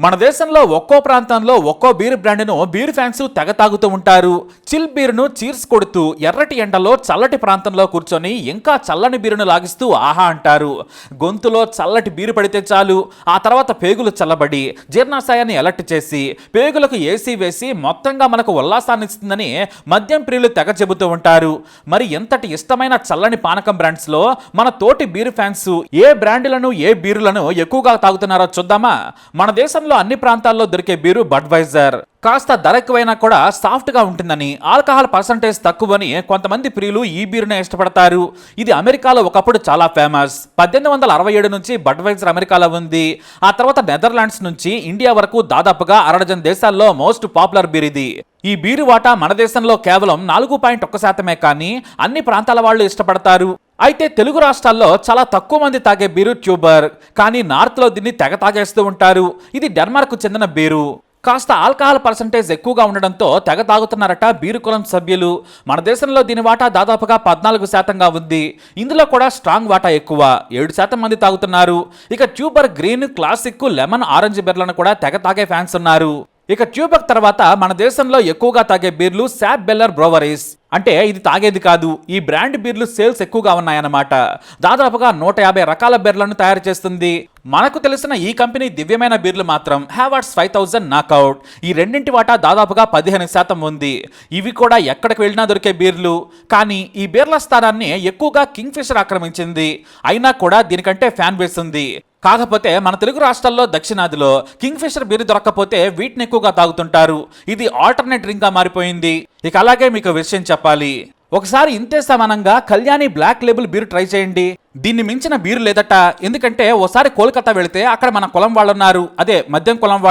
మన దేశంలో ఒక్కో ప్రాంతంలో ఒక్కో బీర్ బ్రాండ్ను బీర్ ఫ్యాన్స్ తెగ తాగుతూ ఉంటారు. చిల్ బీర్ను చీర్స్ కొడుతూ ఎర్రటి ఎండలో చల్లటి ప్రాంతంలో కూర్చొని ఇంకా చల్లని బీరును లాగిస్తూ ఆహా అంటారు. గొంతులో చల్లటి బీరు పడితే చాలు, ఆ తర్వాత పేగులు చల్లబడి జీర్ణాశయాన్ని అలర్ట్ చేసి పేగులకు ఏసీ వేసి మొత్తంగా మనకు ఉల్లాసాన్ని ఇస్తుందని మద్యం ప్రియులు తెగ చెబుతూ ఉంటారు. మరి ఎంతటి ఇష్టమైన చల్లని పానకం బ్రాండ్స్లో మన తోటి బీర్ ఫ్యాన్స్ ఏ బ్రాండ్లను ఏ బీరులను ఎక్కువగా తాగుతున్నారో చూద్దామా. మన దేశంలో అన్ని ప్రాంతాల్లో దొరికే బీరు బడ్వైజర్. కాస్త ధర ఎక్కువైనా కూడా సాఫ్ట్ గా ఉంటుందని, ఆల్కహాల్ పర్సంటేజ్ తక్కువని కొంతమంది ప్రియులు ఈ బీరునే ఇష్టపడతారు. ఇది అమెరికాలో ఒకప్పుడు చాలా ఫేమస్. 1867 నుంచి బడ్వైజర్ అమెరికాలో ఉంది. ఆ తర్వాత నెదర్లాండ్స్ నుంచి ఇండియా వరకు దాదాపుగా 60 దేశాల్లో మోస్ట్ పాపులర్ బీర్ ఇది. ఈ బీరు వాటా మన దేశంలో కేవలం 4.1% కానీ అన్ని ప్రాంతాల వాళ్ళు ఇష్టపడతారు. అయితే తెలుగు రాష్ట్రాల్లో చాలా తక్కువ మంది తాగే బీరు ట్యూబర్, కానీ నార్త్ లో దీన్ని తెగ తాగేస్తూ ఉంటారు. ఇది డెన్మార్క్ కు చెందిన బీరు. కాస్త ఆల్కహాల్ పర్సంటేజ్ ఎక్కువగా ఉండడంతో తెగ తాగుతున్నారట బీరు కులం సభ్యులు. మన దేశంలో దీని వాటా దాదాపుగా 14%గా ఉంది. ఇందులో కూడా స్ట్రాంగ్ వాటా ఎక్కువ, 7% మంది తాగుతున్నారు. ఇక Tuborg green, classic, lemon, orange బీర్లను కూడా తెగ తాగే ఫ్యాన్స్ ఉన్నారు. ఇక ట్యూబర్ తర్వాత మన దేశంలో ఎక్కువగా తాగే బీర్లు శాప్ బెల్లర్ బ్రోవరీస్. అంటే ఇది తాగేది కాదు, ఈ బ్రాండ్ బీర్లు సేల్స్ ఎక్కువగా ఉన్నాయన్నమాట. దాదాపుగా 150 రకాల బీర్లను తయారు చేస్తుంది. మనకు తెలిసిన ఈ కంపెనీ దివ్యమైన బీర్లు మాత్రం హ్యావర్డ్స్ 5000 నాకౌట్. ఈ రెండింటి వాటా దాదాపుగా 15% ఉంది. ఇవి కూడా ఎక్కడికి వెళ్ళినా దొరికే బీర్లు. కానీ ఈ బీర్ల స్థానాన్ని ఎక్కువగా కింగ్ ఫిషర్ ఆక్రమించింది. అయినా కూడా దీనికంటే ఫ్యాన్ బేస్ ఉంది. కాకపోతే మన తెలుగు రాష్ట్రాల్లో దక్షిణాదిలో కింగ్ ఫిషర్ బీరు దొరక్కపోతే వీటిని ఎక్కువగా తాగుతుంటారు. ఇది ఆల్టర్నేట్ డ్రింక్ గా మారిపోయింది. ఇక అలాగే మీకు విషయం చెప్పాలి, ఒకసారి ఇంతే సమానంగా Kalyani black label beer try చేయండి. దీన్ని మించిన బీరు లేదట. ఎందుకంటే ఓసారి కోల్కతా వెళితే అక్కడ మన కులం వాళ్ళు ఉన్నారు, అదే మద్యం కులం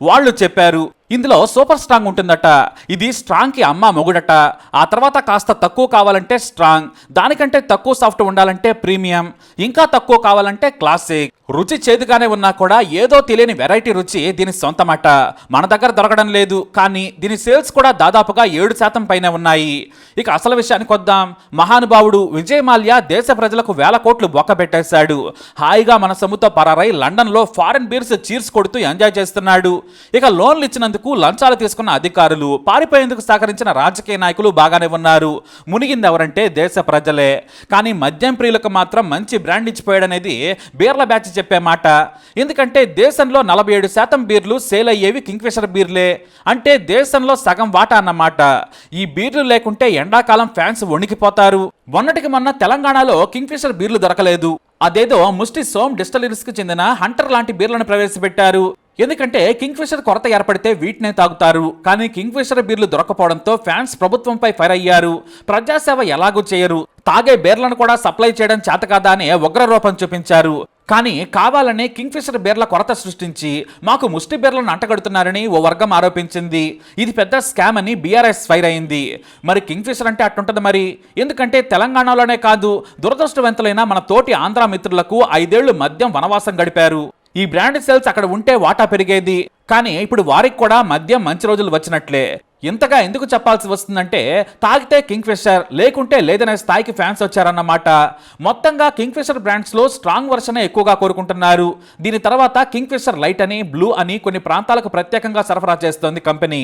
వాళ్ళు చెప్పారు ఇందులో సూపర్ స్ట్రాంగ్ ఉంటుందట. ఇది స్ట్రాంగ్ కి అమ్మ మొగుడట. ఆ తర్వాత కాస్త తక్కువ కావాలంటే స్ట్రాంగ్, దానికంటే తక్కువ సాఫ్ట్ ఉండాలంటే ప్రీమియం, ఇంకా తక్కువ కావాలంటే క్లాసిక్. రుచి చేదుగానే ఉన్నా కూడా ఏదో తెలియని వెరైటీ రుచి దీని సొంతమట. మన దగ్గర దొరకడం లేదు, కానీ దీని సేల్స్ కూడా దాదాపుగా 7% పైన ఉన్నాయి. ఇక అసలు విషయానికి వద్దాం. మహానుభావుడు విజయ్ మాల్యా దేశ ప్రజలకు వేల కోట్లు బొక్క పెట్టేశాడు. హాయిగా మన సొమ్ముతో పరారై లండన్ లో ఫారెన్ బీర్స్ చీర్స్ కొడుతూ ఎంజాయ్ చేస్తున్నాడు. ఇక లోన్లు ఇచ్చినందుకు లంచాలు తీసుకున్న అధికారులు, పారిపోయేందుకు సహకరించిన రాజకీయ నాయకులు బాగానే ఉన్నారు. మునిగింది ఎవరంటే దేశ ప్రజలే. కానీ మద్యం ప్రియులకు మాత్రం మంచి బ్రాండ్ ఇచ్చిపోయాడనేది బీర్ల బ్యాచ్ చెప్పే మాట. ఎందుకంటే దేశంలో 47% బీర్లు సేల్ అయ్యేవి కింగ్ ఫిషర్ బీర్లే. అంటే దేశంలో సగం వాటా అన్నమాట. ఈ బీర్లు లేకుంటే ఎండాకాలం ఫ్యాన్స్ వణికిపోతారు. మొన్నటికి మొన్న తెలంగాణలో కింగ్ ఫిషర్ బీర్లు దొరకలేదు. అదేదో ముష్టి సోమ్ డిస్టిలరీస్ కి చెందిన హంటర్ లాంటి బీర్లను ప్రవేశపెట్టారు. ఎందుకంటే కింగ్ ఫిషర్ కొరత ఏర్పడితే వీటినే తాగుతారు. కానీ కింగ్ ఫిషర్ బీర్లు దొరకపోవడంతో ఫ్యాన్స్ ప్రభుత్వంపై ఫైర్ అయ్యారు. ప్రజాసేవ ఎలాగూ చేయరు, తాగే బీర్లను కూడా సప్లై చేయడం చేత కాదా అని ఉగ్రరూపం చూపించారు. కానీ కావాలనే కింగ్ ఫిషర్ బీర్ల కొరత సృష్టించి మాకు ముష్టి బీర్లను అంటగడుతున్నారని ఓ వర్గం ఆరోపించింది. ఇది పెద్ద స్కామ్ అని బీఆర్ఎస్ ఫైర్ అయింది. మరి కింగ్ ఫిషర్ అంటే అట్టుంటది మరి. ఎందుకంటే తెలంగాణలోనే కాదు, దురదృష్టవంతులైన మన తోటి ఆంధ్ర మిత్రులకు 5 ఏళ్లు మద్యం వనవాసం గడిపారు. ఈ బ్రాండ్ సేల్స్ అక్కడ ఉంటే వాటా పెరిగేది. కానీ ఇప్పుడు వారికి కూడా మద్యం మంచి రోజులు వచ్చినట్లే. ఇంతగా ఎందుకు చెప్పాల్సి వస్తుందంటే తాగితే కింగ్ ఫిషర్, లేకుంటే లేదనే స్థాయికి ఫ్యాన్స్ వచ్చారన్నమాట. మొత్తంగా కింగ్ ఫిషర్ బ్రాండ్స్ లో స్ట్రాంగ్ వర్షన్ ఎక్కువగా కోరుకుంటున్నారు. దీని తర్వాత కింగ్ ఫిషర్ లైట్ అని, బ్లూ అని కొన్ని ప్రాంతాలకు ప్రత్యేకంగా సరఫరా చేస్తోంది కంపెనీ.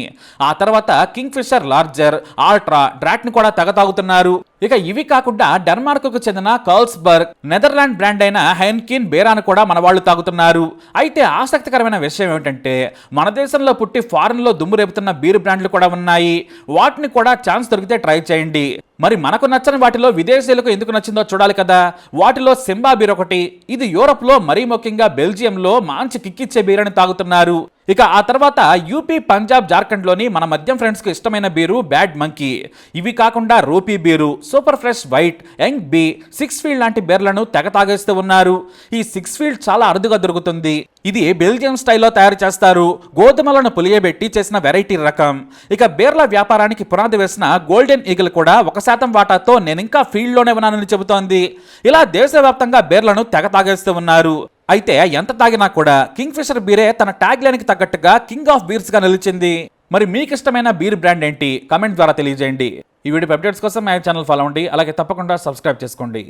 ఆ తర్వాత Kingfisher lager, ultra, draught ని కూడా తెగ తాగుతున్నారు. ఇక ఇవి కాకుండా డెన్మార్క్ కు చెందిన కార్ల్స్బర్గ్, నెదర్లాండ్ బ్రాండ్ అయిన హెన్కిన్ బేరాను కూడా మన వాళ్ళు తాగుతున్నారు. అయితే ఆసక్తికరమైన విషయం ఏమిటంటే మన దేశంలో పుట్టి ఫారెన్ లో దుమ్ము రేపుతున్న బీర్ బ్రాండ్లు కూడా ఉన్నాయి. వాటిని కూడా ఛాన్స్ దొరికితే ట్రై చేయండి. మరి మనకు నచ్చని వాటిలో విదేశీయులకు ఎందుకు నచ్చిందో చూడాలి కదా. వాటిలో సింబా బీర్ ఒకటి. ఇది యూరోప్ లో మరీ ముఖ్యంగా బెల్జియంలో మంచి కిక్కిచ్చే బీర్ అని తాగుతున్నారు. ఇక ఆ తర్వాత యూపీ, పంజాబ్, జార్ఖండ్ లోని మన మద్యం ఫ్రెండ్స్ కు ఇష్టమైన బీరు బ్యాడ్ మంకీ. ఇవి కాకుండా rupee beer, super fresh white, young bee, 6 field లాంటి బీర్లను తెగ తాగేస్తూ ఉన్నారు. ఈ 6 ఫీల్డ్ చాలా అరుదుగా దొరుకుతుంది. ఇది బెల్జియం స్టైల్లో తయారు చేస్తారు. గోధుమలను పులియబెట్టి చేసిన వెరైటీ రకం. ఇక బీర్ల వ్యాపారానికి పునాది వేసిన గోల్డెన్ ఈగిల్ కూడా 1% వాటాతో నేను ఇంకా ఫీల్డ్ లోనే ఉన్నానని చెబుతోంది. ఇలా దేశవ్యాప్తంగా బీర్లను తెగ తాగేస్తూ ఉన్నారు. అయితే ఎంత తాగినా కూడా కింగ్ ఫిషర్ బీరే తన ట్యాగ్ లైన్ కి తగ్గట్టుగా కింగ్ ఆఫ్ బీర్స్ గా నిలిచింది. మరి మీకు ఇష్టమైన బీర్ బ్రాండ్ ఏంటి? కామెంట్ ద్వారా తెలియజేయండి. ఈ వీడియో అప్డేట్స్ కోసం మా ఛానల్ ఫాలో అవ్వండి. అలాగే తప్పకుండా సబ్స్క్రైబ్ చేసుకోండి.